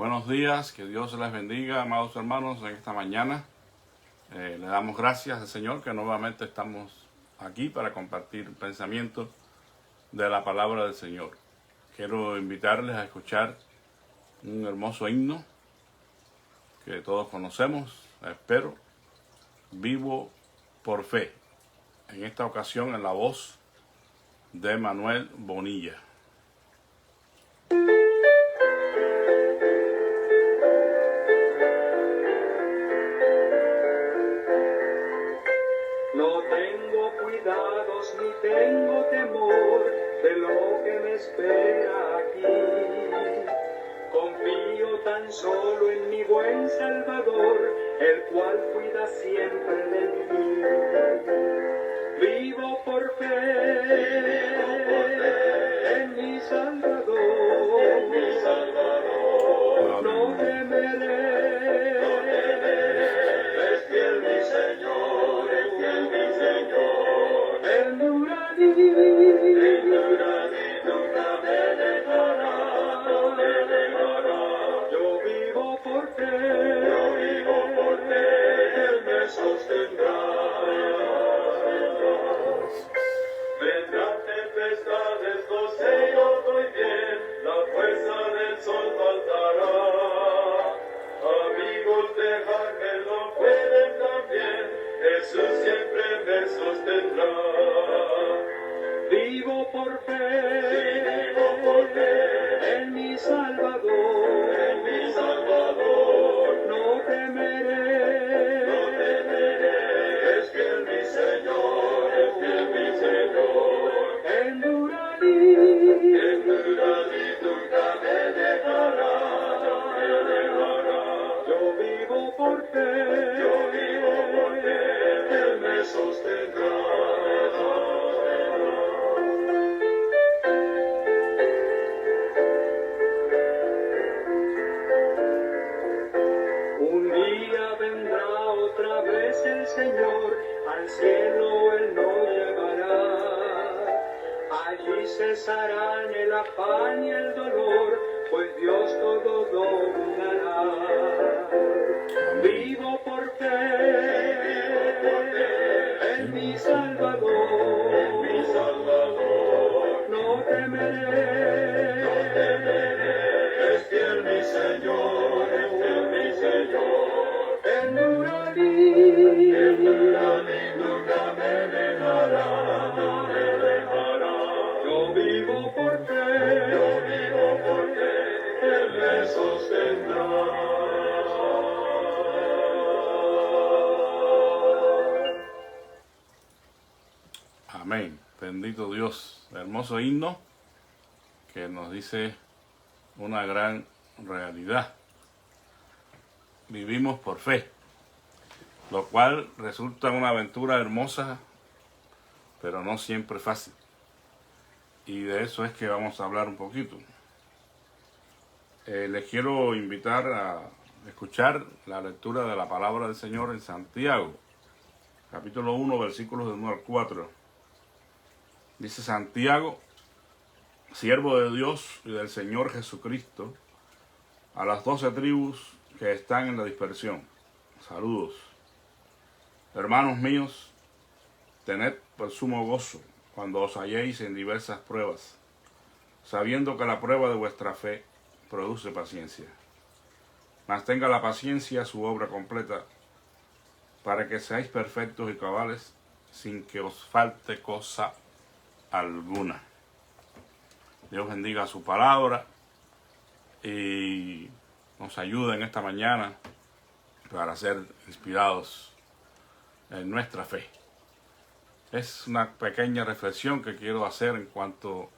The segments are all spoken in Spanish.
Buenos días, que Dios les bendiga, amados hermanos, en esta mañana. Le damos gracias al Señor que nuevamente estamos aquí para compartir pensamientos de la palabra del Señor. Quiero invitarles a escuchar un hermoso himno que todos conocemos, espero, Vivo por Fe. En esta ocasión en la voz de Manuel Bonilla. No tengo cuidados ni tengo temor de lo que me espera aquí. Confío tan solo en mi buen Salvador, el cual cuida siempre de mí. Vivo por fe en mi Salvador, no temeré. Es fiel mi Señor, es fiel mi Señor. Él nunca me dejará, Yo vivo por fe, Él me sostendrá. Vendrán tempestades, no sé, yo estoy bien, la fuerza del sol faltará. Amigos, dejarme no pueden también, Jesús siempre me sostendrá. Vivo por fe, en mi Salvador, no temeré, es fiel mi Señor, enduraré, nunca me dejará, yo vivo por fe, Él me sostendrá. Un día vendrá otra vez el Señor, al cielo Él nos llevará. Allí cesarán el afán y el dolor, pues Dios todo dominará. Vivo por fe en mi Salvador, no temeré, es fiel mi Señor, enduraré, nunca me dejará, yo vivo por fe, Él me sostendrá. Amén. Bendito Dios. Hermoso himno que nos dice una gran realidad. Vivimos por fe, lo cual resulta una aventura hermosa, pero no siempre fácil. Y de eso es que vamos a hablar un poquito. Les quiero invitar a escuchar la lectura de la palabra del Señor en Santiago, capítulo 1, versículos del 1 al 4. Dice: Santiago, siervo de Dios y del Señor Jesucristo, a las 12 tribus que están en la dispersión. Saludos. Hermanos míos, tened por sumo gozo cuando os halléis en diversas pruebas, sabiendo que la prueba de vuestra fe produce paciencia. Mas tenga la paciencia su obra completa, para que seáis perfectos y cabales, sin que os falte cosa alguna. Dios bendiga su palabra y nos ayude en esta mañana para ser inspirados en nuestra fe. Es una pequeña reflexión que quiero hacer en cuanto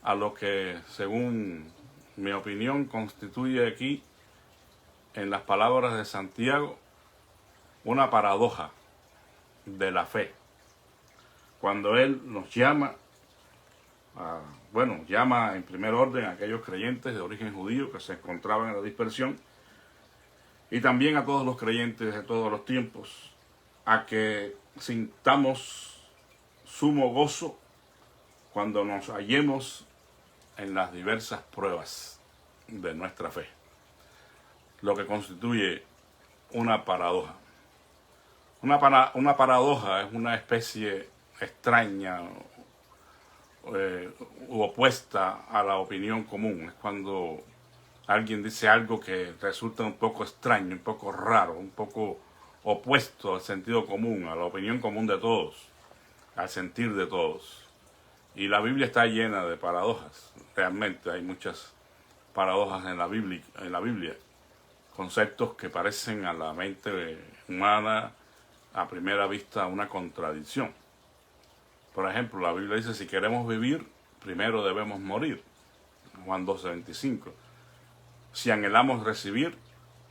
a lo que, según mi opinión, constituye aquí, en las palabras de Santiago, una paradoja de la fe. Cuando Él nos llama, llama en primer orden a aquellos creyentes de origen judío que se encontraban en la dispersión, y también a todos los creyentes de todos los tiempos, a que sintamos sumo gozo cuando nos hallemos en las diversas pruebas de nuestra fe. lo que constituye una paradoja. Una paradoja es una especie extraña u opuesta a la opinión común. Es cuando alguien dice algo que resulta un poco extraño, un poco raro, un poco opuesto al sentido común, a la opinión común de todos, al sentir de todos. Y la Biblia está llena de paradojas. Realmente hay muchas paradojas en la Biblia. Conceptos que parecen a la mente humana a primera vista una contradicción. Por ejemplo, la Biblia dice, si queremos vivir, primero debemos morir. Juan 12:25. Si anhelamos recibir,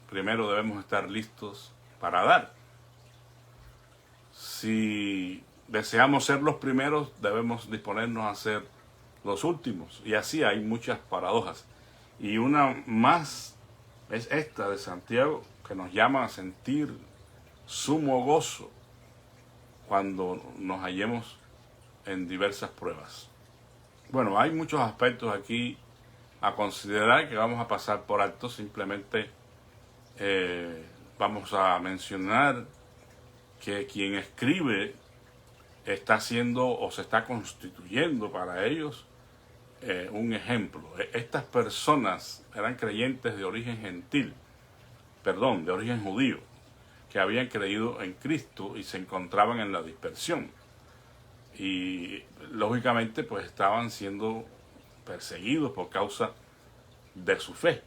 primero debemos estar listos para dar. Si deseamos ser los primeros, debemos disponernos a ser los últimos. Y así hay muchas paradojas. Y una más es esta de Santiago, que nos llama a sentir sumo gozo cuando nos hallemos en diversas pruebas. Bueno, hay muchos aspectos aquí a considerar que vamos a pasar por alto. Simplemente vamos a mencionar que quien escribe está haciendo o se está constituyendo para ellos un ejemplo. Estas personas eran creyentes de origen de origen judío, que habían creído en Cristo y se encontraban en la dispersión. Y lógicamente pues estaban siendo perseguidos por causa de su fe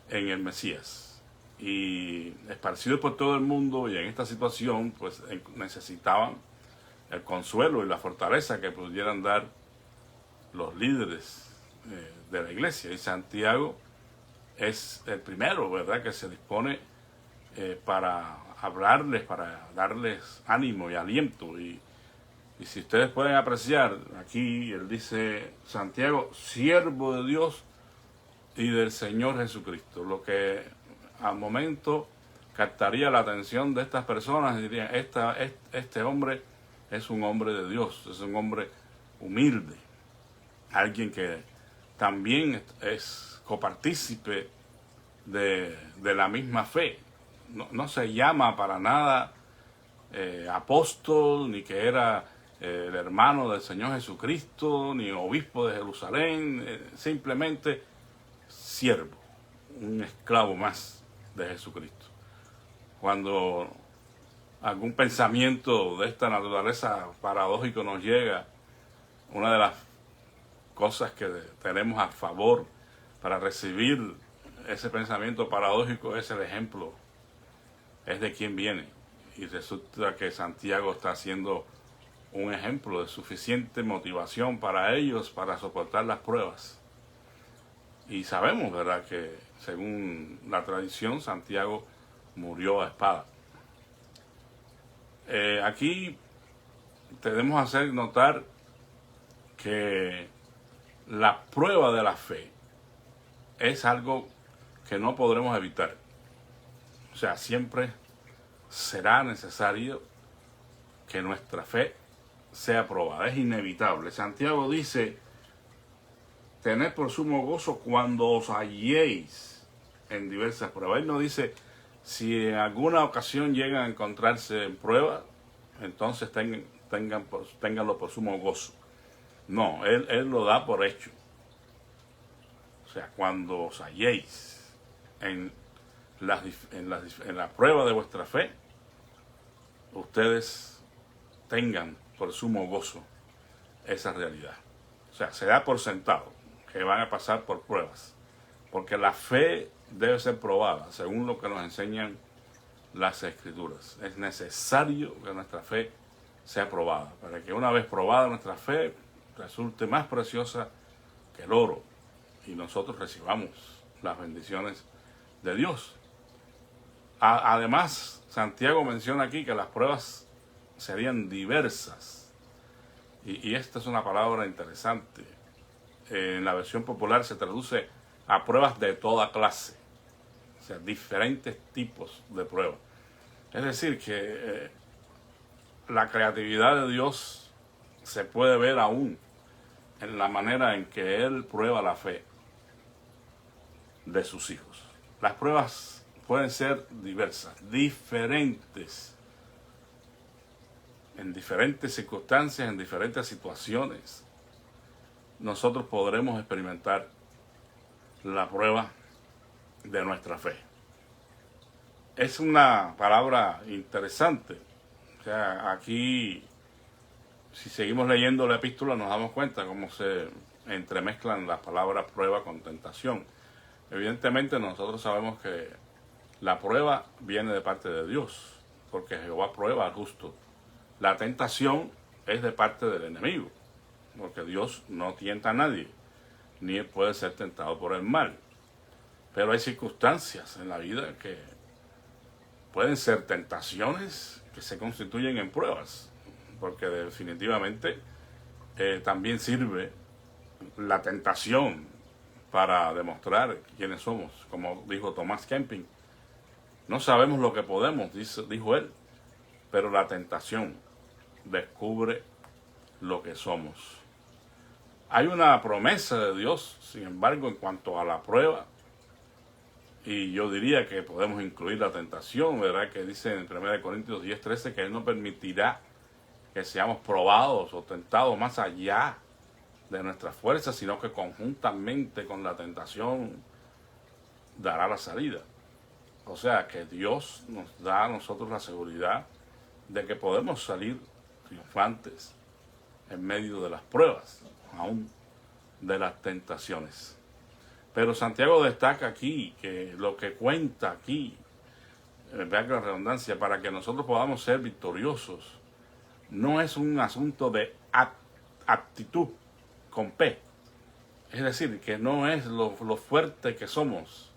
en el Mesías. Y esparcidos por todo el mundo, y en esta situación pues necesitaban el consuelo y la fortaleza que pudieran dar los líderes de la iglesia. Y Santiago es el primero, ¿verdad?, que se dispone para hablarles, para darles ánimo y aliento. Y si ustedes pueden apreciar, aquí él dice, Santiago, siervo de Dios y del Señor Jesucristo. Lo que al momento captaría la atención de estas personas y dirían, este hombre es un hombre de Dios, es un hombre humilde, alguien que también es copartícipe de la misma fe. No se llama para nada apóstol, ni que era el hermano del Señor Jesucristo, ni obispo de Jerusalén, simplemente siervo, un esclavo más de Jesucristo. Cuando algún pensamiento de esta naturaleza paradójico nos llega, una de las cosas que tenemos a favor para recibir ese pensamiento paradójico es el ejemplo, es de quién viene. Y resulta que Santiago está haciendo un ejemplo de suficiente motivación para ellos para soportar las pruebas. Y sabemos, ¿verdad?, que según la tradición, Santiago murió a espada. Aquí debemos hacer notar que la prueba de la fe es algo que no podremos evitar. O sea, siempre será necesario que nuestra fe sea probada. Es inevitable. Santiago dice, tened por sumo gozo cuando os halléis en diversas pruebas. Él no dice, si en alguna ocasión llegan a encontrarse en prueba, entonces ténganlo por sumo gozo. No, él lo da por hecho. O sea, cuando os halléis en la prueba de vuestra fe, ustedes tengan por sumo gozo esa realidad. O sea, se da por sentado que van a pasar por pruebas, porque la fe debe ser probada, según lo que nos enseñan las Escrituras. Es necesario que nuestra fe sea probada, para que una vez probada nuestra fe resulte más preciosa que el oro y nosotros recibamos las bendiciones de Dios. Además, Santiago menciona aquí que las pruebas serían diversas, y esta es una palabra interesante. En la versión popular se traduce a pruebas de toda clase, o sea, diferentes tipos de pruebas. Es decir, que la creatividad de Dios se puede ver aún en la manera en que Él prueba la fe de sus hijos. Las pruebas pueden ser diversas, diferentes, en diferentes circunstancias, en diferentes situaciones. Nosotros podremos experimentar la prueba de nuestra fe. Es una palabra interesante. O sea, aquí, si seguimos leyendo la epístola, nos damos cuenta cómo se entremezclan las palabras prueba con tentación. Evidentemente nosotros sabemos que la prueba viene de parte de Dios, porque Jehová prueba al justo. La tentación es de parte del enemigo, porque Dios no tienta a nadie, ni puede ser tentado por el mal. Pero hay circunstancias en la vida que pueden ser tentaciones que se constituyen en pruebas, porque definitivamente también sirve la tentación para demostrar quiénes somos. Como dijo Thomas Kemping, no sabemos lo que podemos, dijo él, pero la tentación descubre lo que somos. Hay una promesa de Dios, sin embargo, en cuanto a la prueba, y yo diría que podemos incluir la tentación, ¿verdad? Que dice en 1 Corintios 10:13 que Él no permitirá que seamos probados o tentados más allá de nuestras fuerzas, sino que conjuntamente con la tentación dará la salida. O sea que Dios nos da a nosotros la seguridad de que podemos salir triunfantes en medio de las pruebas, aún de las tentaciones. Pero Santiago destaca aquí que lo que cuenta aquí, vean la redundancia, para que nosotros podamos ser victoriosos, no es un asunto de aptitud con P. Es decir, que no es lo fuerte que somos,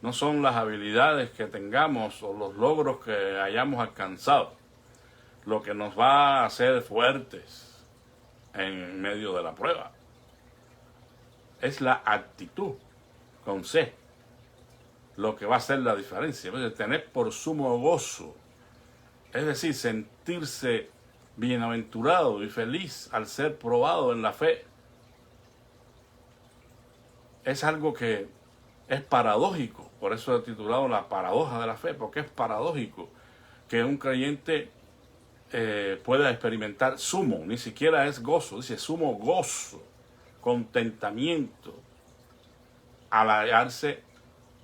no son las habilidades que tengamos o los logros que hayamos alcanzado lo que nos va a hacer fuertes en medio de la prueba. Es la actitud con C lo que va a hacer la diferencia. Es tener por sumo gozo, es decir, sentirse bienaventurado y feliz al ser probado en la fe. Es algo que es paradójico, por eso he titulado La paradoja de la fe, porque es paradójico que un creyente pueda experimentar sumo, ni siquiera es gozo, dice sumo gozo, contentamiento al hallarse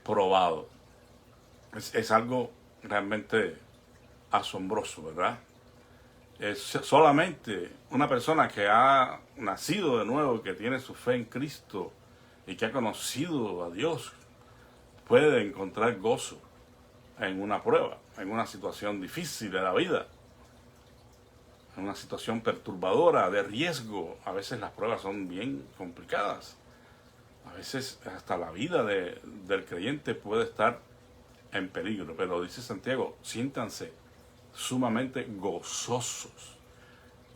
probado. Es algo realmente asombroso, ¿verdad? Es solamente una persona que ha nacido de nuevo, que tiene su fe en Cristo y que ha conocido a Dios, puede encontrar gozo en una prueba, en una situación difícil de la vida, en una situación perturbadora, de riesgo. A veces las pruebas son bien complicadas. A veces hasta la vida del creyente puede estar en peligro. Pero dice Santiago, siéntanse sumamente gozosos.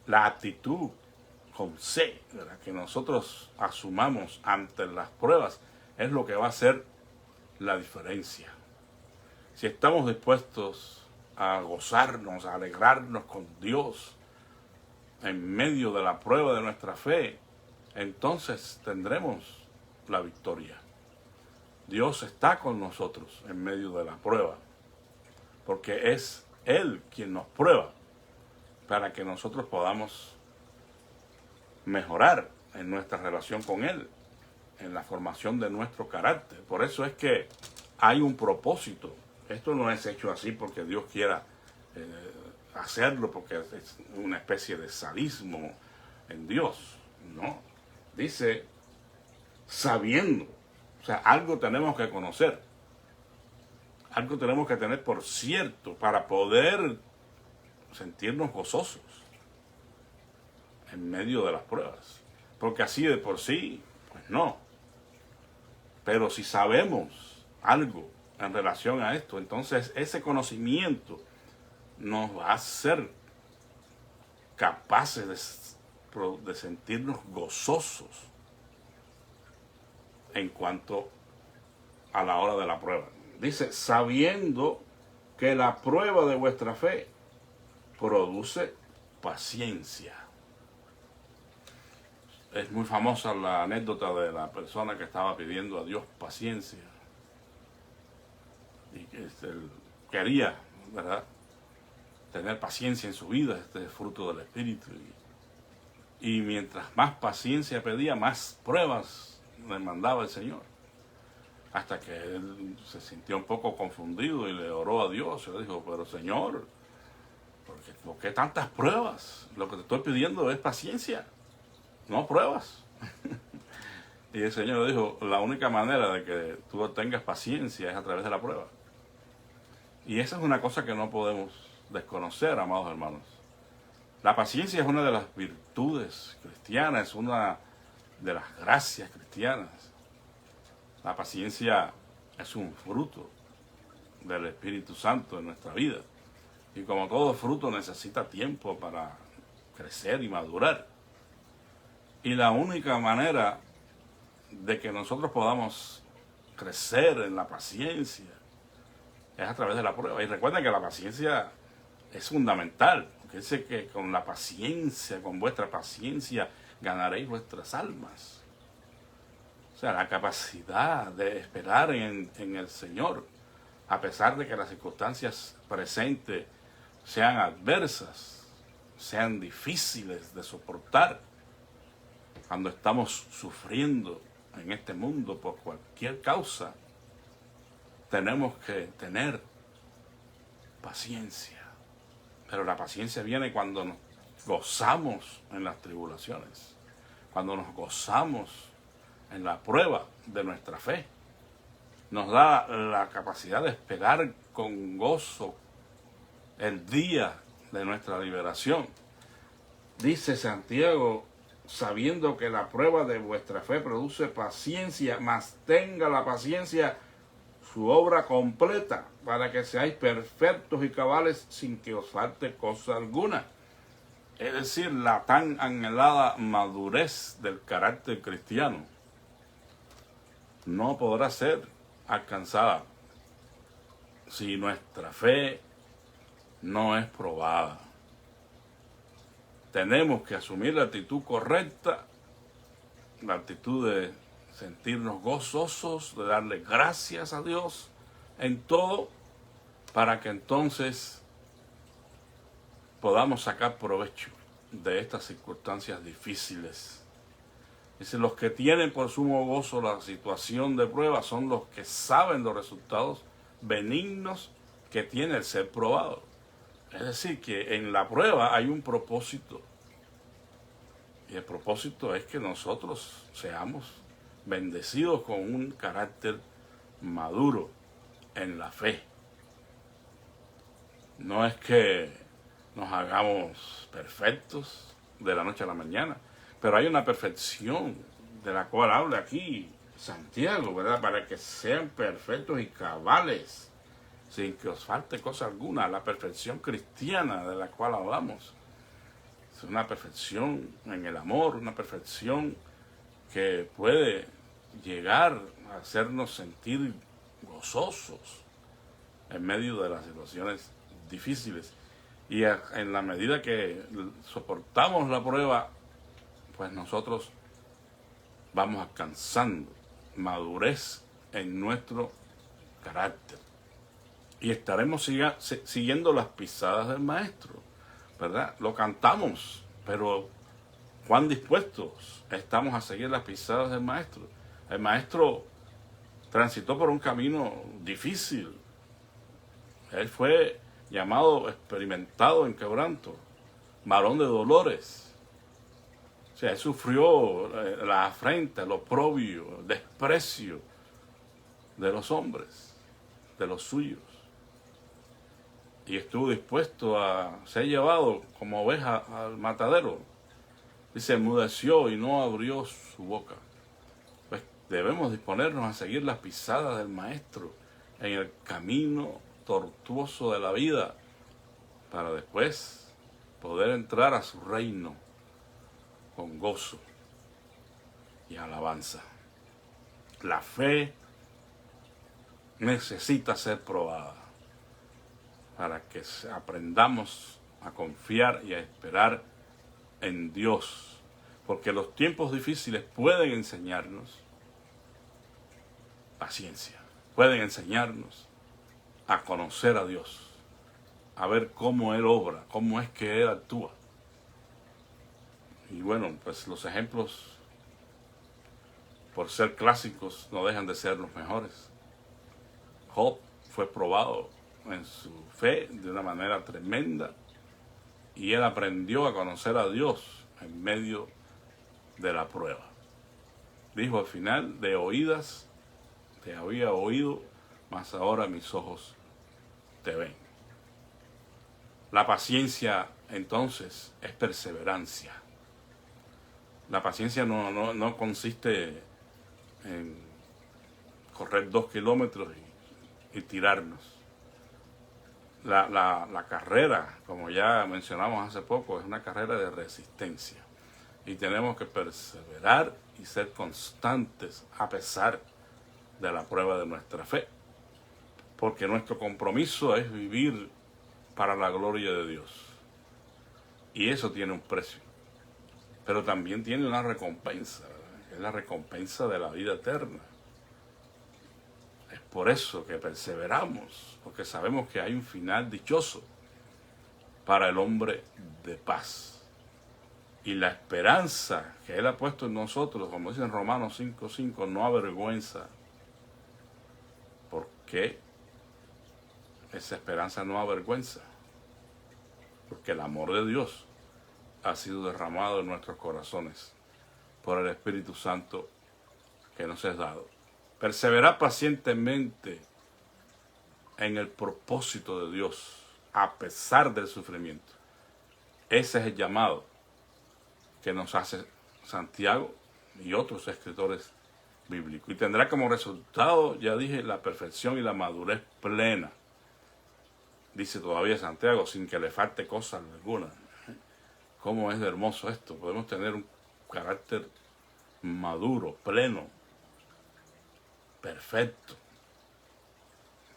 La actitud con C, ¿verdad?, que nosotros asumamos ante las pruebas es lo que va a hacer la diferencia. Si estamos dispuestos a gozarnos, a alegrarnos con Dios en medio de la prueba de nuestra fe, entonces tendremos la victoria. Dios está con nosotros en medio de la prueba, porque es Él quien nos prueba para que nosotros podamos mejorar en nuestra relación con Él, en la formación de nuestro carácter. Por eso es que hay un propósito. Esto no es hecho así porque Dios quiera hacerlo, porque es una especie de sadismo en Dios, ¿no? Dice, sabiendo, o sea, algo tenemos que conocer, algo tenemos que tener por cierto para poder sentirnos gozosos en medio de las pruebas, porque así de por sí, pues no. Pero si sabemos algo en relación a esto, entonces ese conocimiento nos va a hacer capaces de sentirnos gozosos en cuanto a la hora de la prueba. Dice, sabiendo que la prueba de vuestra fe produce paciencia. Es muy famosa la anécdota de la persona que estaba pidiendo a Dios paciencia. y él quería, ¿verdad?, tener paciencia en su vida, este es fruto del Espíritu. Y mientras más paciencia pedía, más pruebas le mandaba el Señor. Hasta que él se sintió un poco confundido y le oró a Dios. Y le dijo, pero Señor, ¿por qué tantas pruebas? Lo que te estoy pidiendo es paciencia, no pruebas. Y el Señor le dijo, la única manera de que tú tengas paciencia es a través de la prueba. Y esa es una cosa que no podemos desconocer, amados hermanos. La paciencia es una de las virtudes cristianas, es una de las gracias cristianas. La paciencia es un fruto del Espíritu Santo en nuestra vida. Y como todo fruto necesita tiempo para crecer y madurar. Y la única manera de que nosotros podamos crecer en la paciencia es a través de la prueba. Y recuerden que la paciencia es fundamental. Porque dice que con la paciencia, con vuestra paciencia, ganaréis vuestras almas. O sea, la capacidad de esperar en el Señor, a pesar de que las circunstancias presentes sean adversas, sean difíciles de soportar, cuando estamos sufriendo en este mundo por cualquier causa, tenemos que tener paciencia. Pero la paciencia viene cuando nos gozamos en las tribulaciones, cuando nos gozamos en la prueba de nuestra fe. Nos da la capacidad de esperar con gozo el día de nuestra liberación. Dice Santiago, sabiendo que la prueba de vuestra fe produce paciencia, mas tenga la paciencia su obra completa, para que seáis perfectos y cabales sin que os falte cosa alguna. Es decir, la tan anhelada madurez del carácter cristiano no podrá ser alcanzada si nuestra fe no es probada. Tenemos que asumir la actitud correcta, la actitud de sentirnos gozosos, de darle gracias a Dios en todo, para que entonces podamos sacar provecho de estas circunstancias difíciles. Dice, los que tienen por sumo gozo la situación de prueba son los que saben los resultados benignos que tiene el ser probado. Es decir, que en la prueba hay un propósito. Y el propósito es que nosotros seamos bendecidos con un carácter maduro en la fe. No es que nos hagamos perfectos de la noche a la mañana, pero hay una perfección de la cual habla aquí Santiago, ¿verdad? Para que sean perfectos y cabales, sin que os falte cosa alguna. La perfección cristiana de la cual hablamos es una perfección en el amor, una perfección que puede llegar a hacernos sentir gozosos en medio de las situaciones difíciles. Y en la medida que soportamos la prueba, pues nosotros vamos alcanzando madurez en nuestro carácter. Y estaremos siguiendo las pisadas del Maestro, ¿verdad? Lo cantamos, pero ¿cuán dispuestos estamos a seguir las pisadas del Maestro? El Maestro transitó por un camino difícil. Él fue llamado experimentado en quebranto, varón de dolores. O sea, él sufrió la afrenta, el oprobio, el desprecio de los hombres, de los suyos. Y estuvo dispuesto a ser llevado como oveja al matadero. Dice, enmudeció y no abrió su boca. Pues debemos disponernos a seguir las pisadas del Maestro en el camino tortuoso de la vida, para después poder entrar a su reino con gozo y alabanza. La fe necesita ser probada para que aprendamos a confiar y a esperar en Dios, porque los tiempos difíciles pueden enseñarnos paciencia, pueden enseñarnos a conocer a Dios, a ver cómo Él obra, cómo es que Él actúa. Y bueno, pues los ejemplos, por ser clásicos, no dejan de ser los mejores. Job fue probado en su fe de una manera tremenda y él aprendió a conocer a Dios en medio de la prueba. Dijo al final: de oídas te había oído, mas ahora mis ojos te ven. La paciencia entonces es perseverancia. La paciencia no consiste en correr 2 kilómetros y tirarnos. La carrera, como ya mencionamos hace poco, es una carrera de resistencia. Y tenemos que perseverar y ser constantes a pesar de la prueba de nuestra fe. Porque nuestro compromiso es vivir para la gloria de Dios. Y eso tiene un precio. Pero también tiene una recompensa, ¿verdad? Es la recompensa de la vida eterna. Es por eso que perseveramos, porque sabemos que hay un final dichoso para el hombre de paz. Y la esperanza que Él ha puesto en nosotros, como dice en Romanos 5:5, no avergüenza. ¿Por qué esa esperanza no avergüenza? Porque el amor de Dios ha sido derramado en nuestros corazones por el Espíritu Santo que nos es dado. Perseverar pacientemente en el propósito de Dios a pesar del sufrimiento. Ese es el llamado que nos hace Santiago y otros escritores bíblicos. Y tendrá como resultado, ya dije, la perfección y la madurez plena. Dice todavía Santiago, sin que le falte cosa alguna. ¿Cómo es de hermoso esto? Podemos tener un carácter maduro, pleno, perfecto.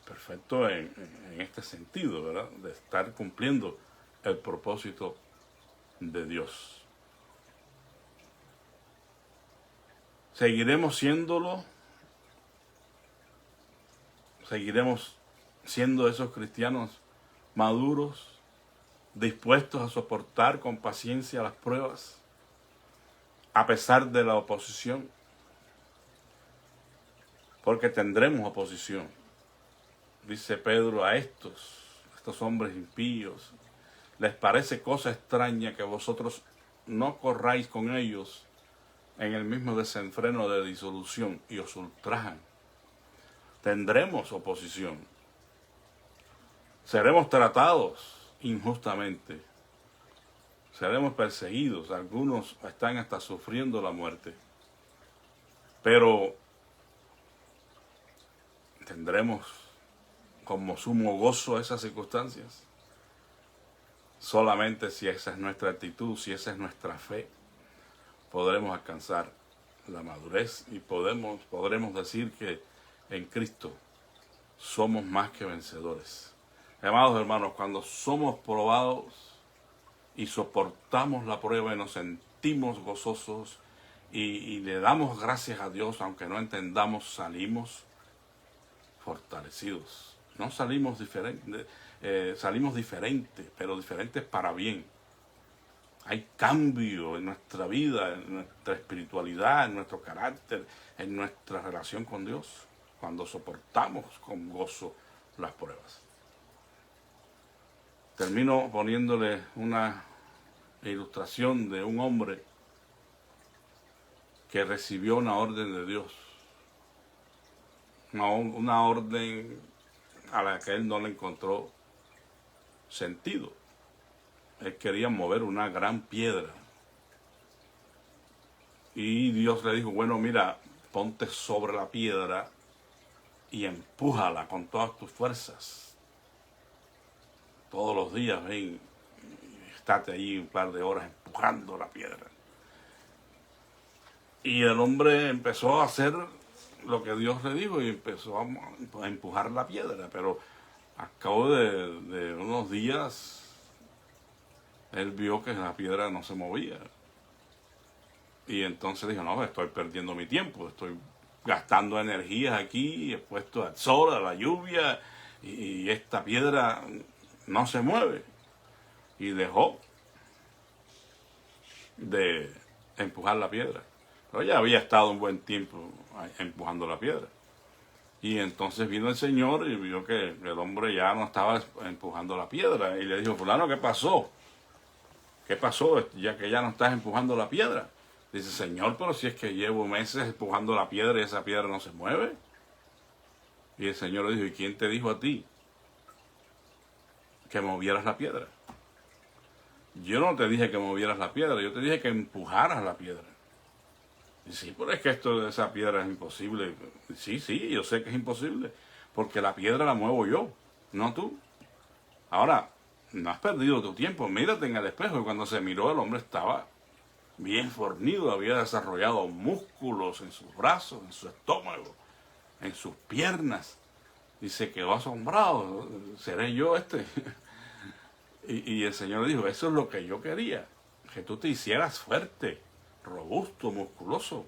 Perfecto en este sentido, ¿verdad? De estar cumpliendo el propósito de Dios. Seguiremos siéndolo. Seguiremos siendo esos cristianos maduros, dispuestos a soportar con paciencia las pruebas, a pesar de la oposición, porque tendremos oposición. Dice Pedro a estos hombres impíos, les parece cosa extraña que vosotros no corráis con ellos en el mismo desenfreno de disolución y os ultrajan. Tendremos oposición. Seremos tratados injustamente. Seremos perseguidos. Algunos están hasta sufriendo la muerte. Pero tendremos como sumo gozo esas circunstancias. Solamente si esa es nuestra actitud, si esa es nuestra fe, podremos alcanzar la madurez y podremos decir que en Cristo somos más que vencedores. Amados hermanos, cuando somos probados y soportamos la prueba y nos sentimos gozosos y le damos gracias a Dios, aunque no entendamos, salimos fortalecidos. No salimos diferentes, salimos diferentes, pero diferentes para bien. Hay cambio en nuestra vida, en nuestra espiritualidad, en nuestro carácter, en nuestra relación con Dios, cuando soportamos con gozo las pruebas. Termino poniéndole una ilustración de un hombre que recibió una orden de Dios. Una orden a la que él no le encontró sentido. Él quería mover una gran piedra. Y Dios le dijo, bueno, mira, ponte sobre la piedra y empújala con todas tus fuerzas. Todos los días ven, estate ahí un par de horas empujando la piedra. Y el hombre empezó a hacer lo que Dios le dijo y empezó a empujar la piedra. Pero a cabo de unos días, él vio que la piedra no se movía. Y entonces dijo, no, estoy perdiendo mi tiempo, estoy gastando energías aquí, expuesto al sol, a la lluvia, y esta piedra no se mueve. Y dejó de empujar la piedra. Pero ella había estado un buen tiempo empujando la piedra. Y entonces vino el Señor y vio que el hombre ya no estaba empujando la piedra. Y le dijo, fulano, ¿qué pasó? ¿Qué pasó ya que ya no estás empujando la piedra? Dice, Señor, pero si es que llevo meses empujando la piedra y esa piedra no se mueve. Y el Señor le dijo, ¿y quién te dijo a ti que movieras la piedra? Yo no te dije que movieras la piedra, yo te dije que empujaras la piedra. Y sí, pero es que esa piedra es imposible. Sí, yo sé que es imposible, porque la piedra la muevo yo, no tú. Ahora, no has perdido tu tiempo, mírate en el espejo. Y cuando se miró, el hombre estaba bien fornido, había desarrollado músculos en sus brazos, en su estómago, en sus piernas. Y se quedó asombrado, ¿seré yo este? Y el Señor dijo, eso es lo que yo quería, que tú te hicieras fuerte, robusto, musculoso,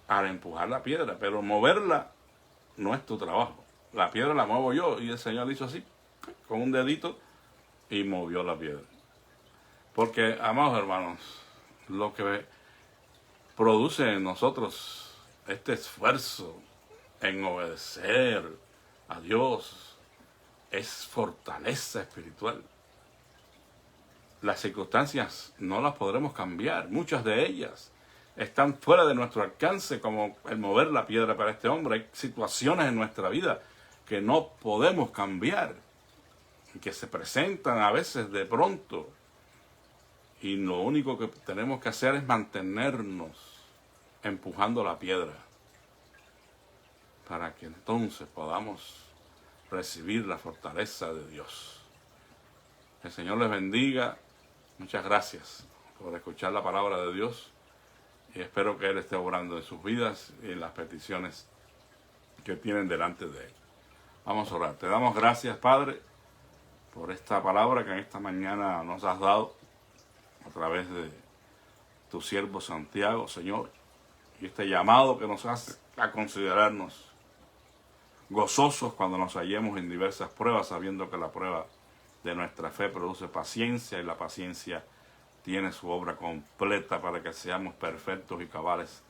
al empujar la piedra, pero moverla no es tu trabajo. La piedra la muevo yo, y el Señor hizo así, con un dedito, y movió la piedra. Porque, amados hermanos, lo que produce en nosotros este esfuerzo en obedecer a Dios es fortaleza espiritual. Las circunstancias no las podremos cambiar, muchas de ellas están fuera de nuestro alcance, como el mover la piedra para este hombre. Hay situaciones en nuestra vida que no podemos cambiar, que se presentan a veces de pronto, y lo único que tenemos que hacer es mantenernos empujando la piedra para que entonces podamos recibir la fortaleza de Dios. El Señor les bendiga. Muchas gracias por escuchar la palabra de Dios, y espero que Él esté obrando en sus vidas y en las peticiones que tienen delante de Él. Vamos a orar. Te damos gracias, Padre, por esta palabra que en esta mañana nos has dado a través de tu siervo Santiago, Señor, y este llamado que nos hace a considerarnos gozosos cuando nos hallemos en diversas pruebas, sabiendo que la prueba de nuestra fe produce paciencia, y la paciencia tiene su obra completa para que seamos perfectos y cabales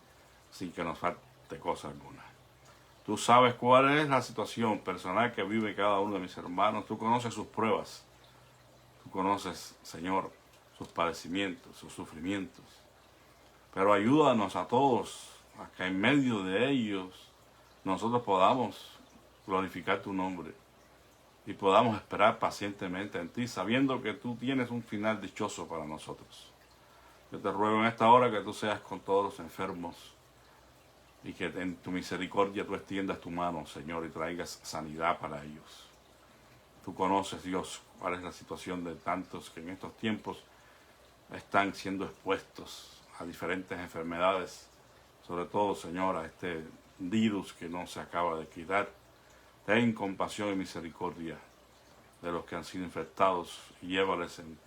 sin que nos falte cosa alguna. Tú sabes cuál es la situación personal que vive cada uno de mis hermanos. Tú conoces sus pruebas. Tú conoces, Señor, sus padecimientos, sus sufrimientos. Pero ayúdanos a todos a que en medio de ellos nosotros podamos glorificar tu nombre y podamos esperar pacientemente en ti, sabiendo que tú tienes un final dichoso para nosotros. Yo te ruego en esta hora que tú seas con todos los enfermos, y que en tu misericordia tú extiendas tu mano, Señor, y traigas sanidad para ellos. Tú conoces, Dios, cuál es la situación de tantos que en estos tiempos están siendo expuestos a diferentes enfermedades, sobre todo, Señor, a este virus que no se acaba de quitar. Ten compasión y misericordia de los que han sido infectados y llévales en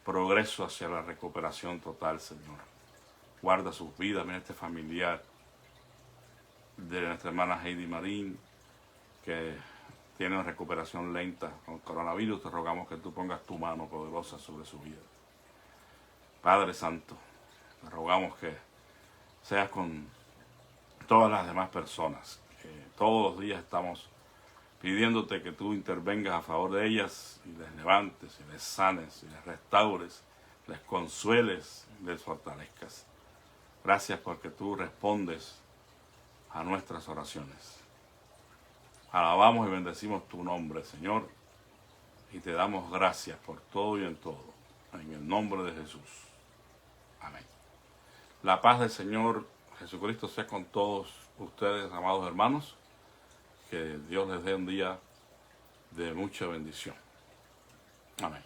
progreso hacia la recuperación total, Señor. Guarda sus vidas. Mira este familiar de nuestra hermana Heidi Marín, que tiene una recuperación lenta con coronavirus. Te rogamos que tú pongas tu mano poderosa sobre su vida. Padre Santo, te rogamos que seas con todas las demás personas, que todos los días estamos pidiéndote que tú intervengas a favor de ellas y les levantes, y les sanes, y les restaures, les consueles, y les fortalezcas. Gracias porque tú respondes a nuestras oraciones. Alabamos y bendecimos tu nombre, Señor, y te damos gracias por todo y en todo, en el nombre de Jesús. Amén. La paz del Señor Jesucristo sea con todos ustedes, amados hermanos. Que Dios les dé un día de mucha bendición. Amén.